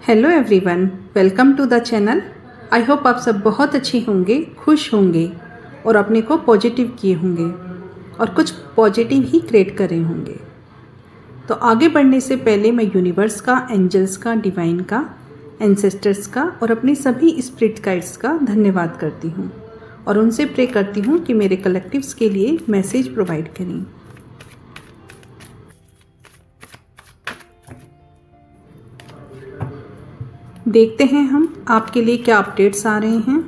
Hello everyone, welcome to the channel. I hope आप सब बहुत अच्छे होंगे, खुश होंगे और अपने को पॉजिटिव किए होंगे और कुछ पॉजिटिव ही क्रिएट कर रहे होंगे। तो आगे बढ़ने से पहले मैं यूनिवर्स का, एंजल्स का, डिवाइन का, एंसेस्टर्स का और अपने सभी स्पिरिट गाइड्स का धन्यवाद करती हूँ और उनसे प्रे करती हूँ कि मेरे कलेक्टिव्स के लिए मैसेज प्रोवाइड करें। देखते हैं हम आपके लिए क्या अपडेट्स आ रहे हैं।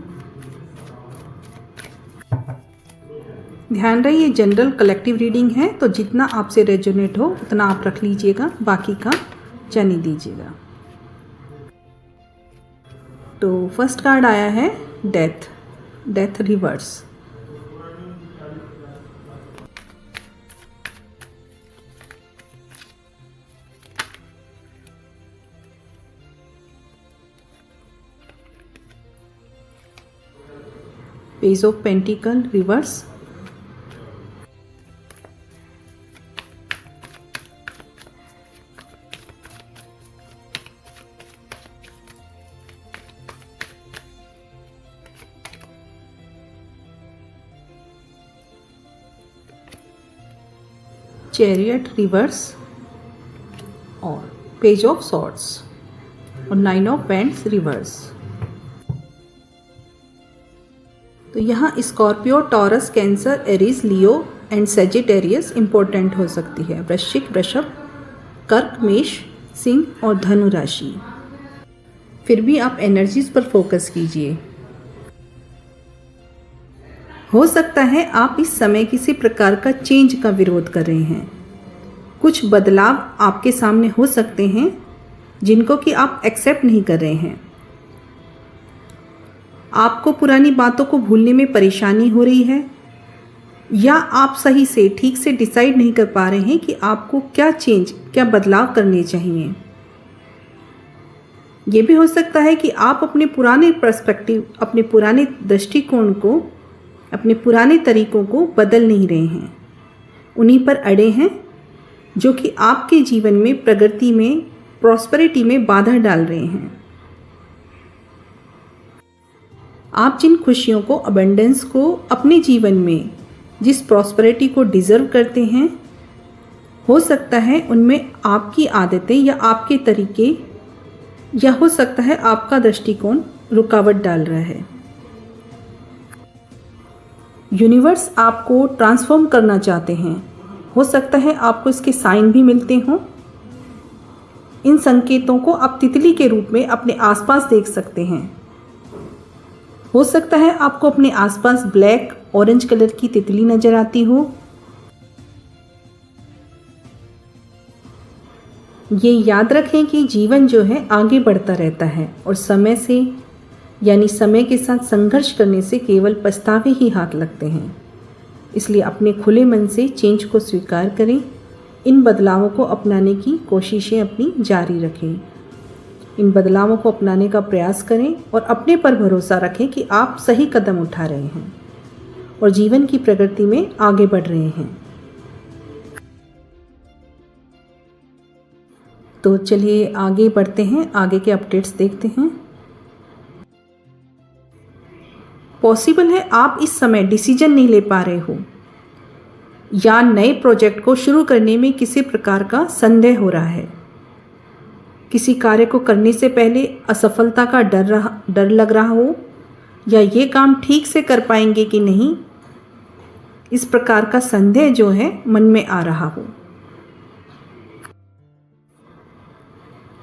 ध्यान रहे ये जनरल कलेक्टिव रीडिंग है, तो जितना आपसे रेजोनेट हो उतना आप रख लीजिएगा, बाकी का जाने दीजिएगा। तो फर्स्ट कार्ड आया है death reverse. Page of pentacle reverse. Chariot reverse और पेज ऑफ सॉर्ड्स और 9 ऑफ पेंट्स रिवर्स। तो यहाँ Scorpio, taurus, cancer, Aries, Leo and Sagittarius important हो सकती है। वृश्चिक, वृषभ, कर्क, मेष, सिंह और धनु राशि। फिर भी आप एनर्जीज पर फोकस कीजिए। हो सकता है आप इस समय किसी प्रकार का चेंज का विरोध कर रहे हैं। कुछ बदलाव आपके सामने हो सकते हैं जिनको कि आप एक्सेप्ट नहीं कर रहे हैं। आपको पुरानी बातों को भूलने में परेशानी हो रही है या आप सही से ठीक से डिसाइड नहीं कर पा रहे हैं कि आपको क्या बदलाव करने चाहिए। ये भी हो सकता है कि आप अपने पुराने पर्सपेक्टिव, अपने पुराने दृष्टिकोण को, अपने पुराने तरीकों को बदल नहीं रहे हैं, उन्हीं पर अड़े हैं जो कि आपके जीवन में प्रगति में, प्रॉस्पेरिटी में बाधा डाल रहे हैं। आप जिन खुशियों को, अबंडेंस को, अपने जीवन में जिस प्रॉस्पेरिटी को डिज़र्व करते हैं, हो सकता है उनमें आपकी आदतें या आपके तरीके या हो सकता है आपका दृष्टिकोण रुकावट डाल रहा है। यूनिवर्स आपको ट्रांसफॉर्म करना चाहते हैं। हो सकता है आपको इसके साइन भी मिलते हों। इन संकेतों को आप तितली के रूप में अपने आसपास देख सकते हैं। हो सकता है आपको अपने आसपास ब्लैक, ऑरेंज कलर की तितली नजर आती हो। ये याद रखें कि जीवन जो है आगे बढ़ता रहता है और समय के साथ संघर्ष करने से केवल पछतावे ही हाथ लगते हैं। इसलिए अपने खुले मन से चेंज को स्वीकार करें। इन बदलावों को अपनाने की कोशिशें अपनी जारी रखें। इन बदलावों को अपनाने का प्रयास करें और अपने पर भरोसा रखें कि आप सही कदम उठा रहे हैं और जीवन की प्रगति में आगे बढ़ रहे हैं। तो चलिए आगे बढ़ते हैं, आगे के अपडेट्स देखते हैं। पॉसिबल है आप इस समय डिसीजन नहीं ले पा रहे हो या नए प्रोजेक्ट को शुरू करने में किसी प्रकार का संदेह हो रहा है। किसी कार्य को करने से पहले असफलता का डर लग रहा हो या ये काम ठीक से कर पाएंगे कि नहीं, इस प्रकार का संदेह जो है मन में आ रहा हो।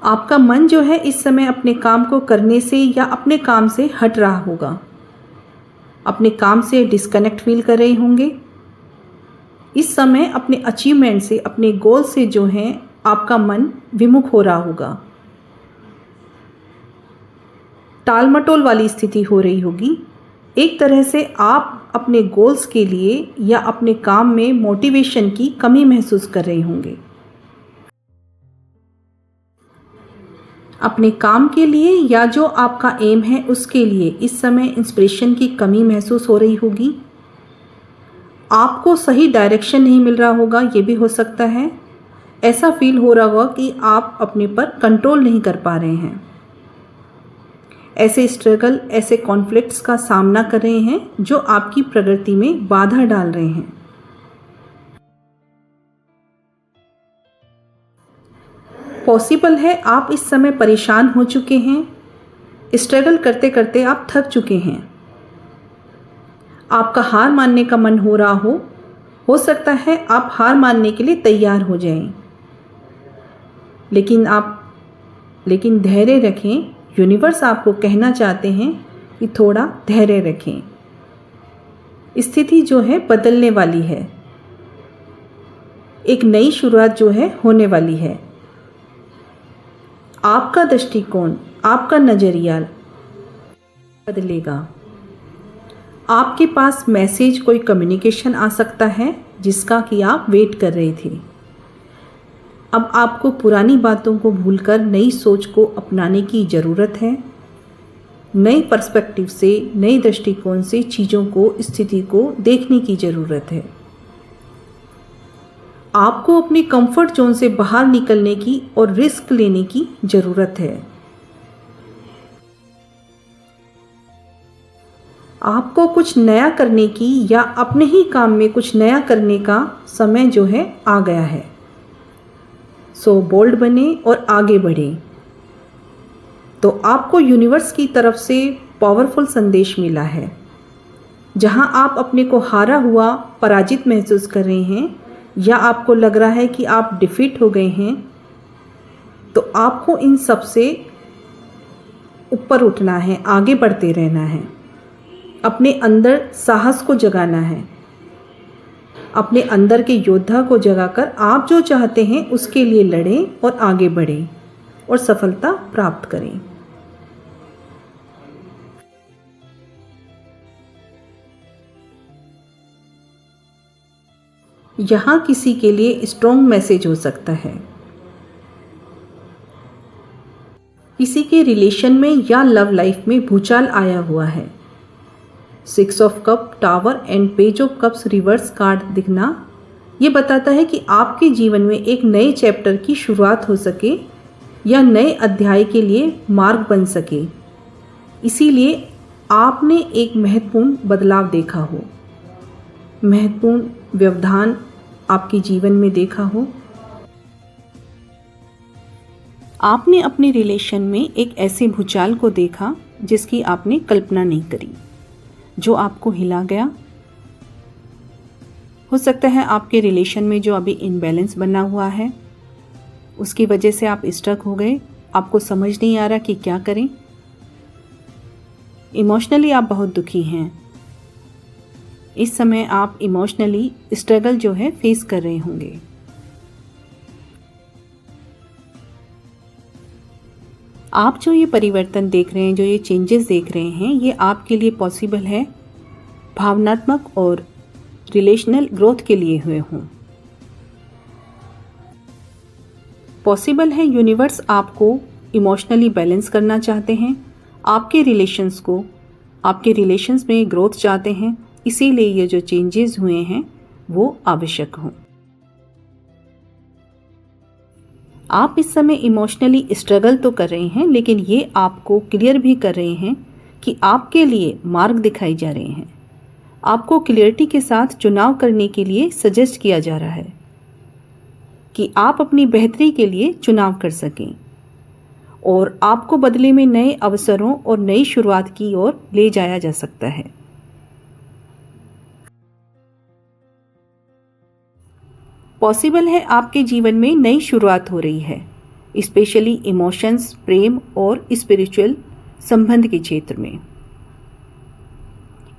आपका मन जो है इस समय अपने काम को करने से या अपने काम से हट रहा होगा। अपने काम से डिस्कनेक्ट फील कर रहे होंगे। इस समय अपने अचीवमेंट से, अपने गोल से जो है आपका मन विमुख हो रहा होगा। टाल मटोल वाली स्थिति हो रही होगी। एक तरह से आप अपने गोल्स के लिए या अपने काम में मोटिवेशन की कमी महसूस कर रहे होंगे। अपने काम के लिए या जो आपका एम है उसके लिए इस समय इंस्पिरेशन की कमी महसूस हो रही होगी। आपको सही डायरेक्शन नहीं मिल रहा होगा, ये भी हो सकता है। ऐसा फील हो रहा होगा कि आप अपने पर कंट्रोल नहीं कर पा रहे हैं। ऐसे स्ट्रगल, ऐसे कॉन्फ्लिक्ट्स का सामना कर रहे हैं जो आपकी प्रगति में बाधा डाल रहे हैं। पॉसिबल है आप इस समय परेशान हो चुके हैं, स्ट्रगल करते करते आप थक चुके हैं, आपका हार मानने का मन हो रहा हो सकता है आप हार मानने के लिए तैयार हो जाएं। लेकिन धैर्य रखें। यूनिवर्स आपको कहना चाहते हैं कि थोड़ा धैर्य रखें। स्थिति जो है बदलने वाली है, एक नई शुरुआत जो है होने वाली है। आपका दृष्टिकोण, आपका नज़रिया बदलेगा। आपके पास मैसेज, कोई कम्युनिकेशन आ सकता है जिसका कि आप वेट कर रहे थे। अब आपको पुरानी बातों को भूलकर नई सोच को अपनाने की ज़रूरत है। नए पर्सपेक्टिव से, नए दृष्टिकोण से चीज़ों को, स्थिति को देखने की ज़रूरत है। आपको अपने कंफर्ट जोन से बाहर निकलने की और रिस्क लेने की ज़रूरत है। आपको कुछ नया करने की या अपने ही काम में कुछ नया करने का समय जो है आ गया है। सो बोल्ड बने और आगे बढ़ें। तो आपको यूनिवर्स की तरफ से पावरफुल संदेश मिला है। जहां आप अपने को हारा हुआ, पराजित महसूस कर रहे हैं या आपको लग रहा है कि आप डिफीट हो गए हैं, तो आपको इन सब से ऊपर उठना है, आगे बढ़ते रहना है। अपने अंदर साहस को जगाना है। अपने अंदर के योद्धा को जगाकर आप जो चाहते हैं उसके लिए लड़ें और आगे बढ़ें और सफलता प्राप्त करें। यहाँ किसी के लिए स्ट्रॉन्ग मैसेज हो सकता है। किसी के रिलेशन में या लव लाइफ में भूचाल आया हुआ है। 6 of cup, tower and page of cups reverse card दिखना ये बताता है कि आपके जीवन में एक नए चैप्टर की शुरुआत हो सके या नए अध्याय के लिए मार्ग बन सके। इसीलिए आपने एक महत्वपूर्ण बदलाव देखा हो, महत्वपूर्ण व्यवधान आपके जीवन में देखा हो। आपने अपने रिलेशन में एक ऐसे भूचाल को देखा जिसकी आपने कल्पना नहीं करी, जो आपको हिला गया। हो सकता है आपके रिलेशन में जो अभी इनबैलेंस बना हुआ है उसकी वजह से आप स्टक हो गए, आपको समझ नहीं आ रहा कि क्या करें। इमोशनली आप बहुत दुखी हैं। इस समय आप इमोशनली स्ट्रगल जो है फेस कर रहे होंगे। आप जो ये परिवर्तन देख रहे हैं, जो ये चेंजेस देख रहे हैं, ये आपके लिए पॉसिबल है भावनात्मक और रिलेशनल ग्रोथ के लिए हुए हों। पॉसिबल है यूनिवर्स आपको इमोशनली बैलेंस करना चाहते हैं, आपके रिलेशंस में ग्रोथ चाहते हैं, इसीलिए ये जो चेंजेस हुए हैं वो आवश्यक हों। आप इस समय इमोशनली स्ट्रगल तो कर रहे हैं, लेकिन ये आपको क्लियर भी कर रहे हैं कि आपके लिए मार्ग दिखाए जा रहे हैं। आपको क्लियरिटी के साथ चुनाव करने के लिए सजेस्ट किया जा रहा है कि आप अपनी बेहतरी के लिए चुनाव कर सकें और आपको बदले में नए अवसरों और नई शुरुआत की ओर ले जाया जा सकता है। पॉसिबल है आपके जीवन में नई शुरुआत हो रही है, स्पेशली इमोशंस, प्रेम और स्पिरिचुअल संबंध के क्षेत्र में।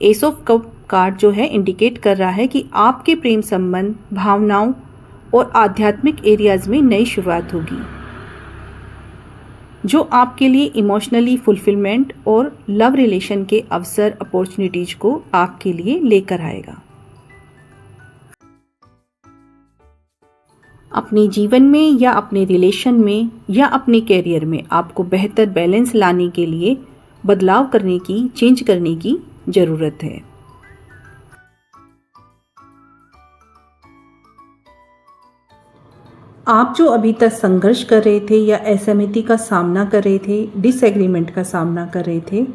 एस ऑफ कप कार्ड जो है इंडिकेट कर रहा है कि आपके प्रेम संबंध, भावनाओं और आध्यात्मिक एरियाज में नई शुरुआत होगी, जो आपके लिए इमोशनली फुलफिलमेंट और लव रिलेशन के अवसर, अपॉर्चुनिटीज को आपके लिए लेकर आएगा। अपने जीवन में या अपने रिलेशन में या अपने कैरियर में आपको बेहतर बैलेंस लाने के लिए बदलाव करने की, चेंज करने की ज़रूरत है। आप जो अभी तक संघर्ष कर रहे थे या असहमति का सामना कर रहे थे, डिसएग्रीमेंट का सामना कर रहे थे,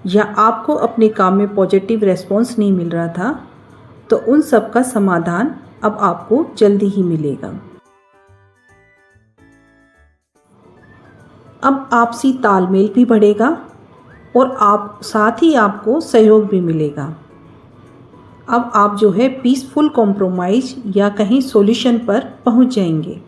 या आपको अपने काम में पॉजिटिव रेस्पॉन्स नहीं मिल रहा था, तो उन सब का समाधान अब आपको जल्दी ही मिलेगा। अब आपसी तालमेल भी बढ़ेगा और साथ ही आपको सहयोग भी मिलेगा। अब आप जो है पीसफुल कॉम्प्रोमाइज या कहीं सॉल्यूशन पर पहुंच जाएंगे।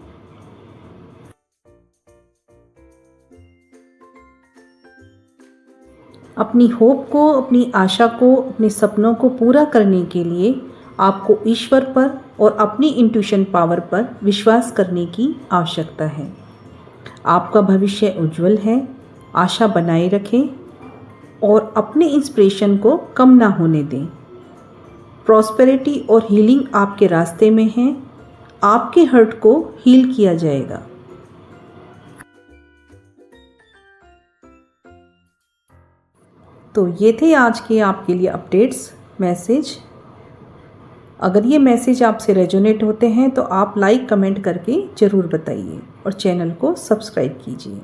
अपनी होप को, अपनी आशा को, अपने सपनों को पूरा करने के लिए आपको ईश्वर पर और अपनी इंट्यूशन पावर पर विश्वास करने की आवश्यकता है। आपका भविष्य उज्जवल है। आशा बनाए रखें और अपने इंस्पिरेशन को कम ना होने दें। प्रॉस्पेरिटी और हीलिंग आपके रास्ते में है। आपके हर्ट को हील किया जाएगा। तो ये थे आज के आपके लिए अपडेट्स, मैसेज। अगर ये मैसेज आपसे रेजोनेट होते हैं तो आप लाइक कमेंट करके ज़रूर बताइए और चैनल को सब्सक्राइब कीजिए।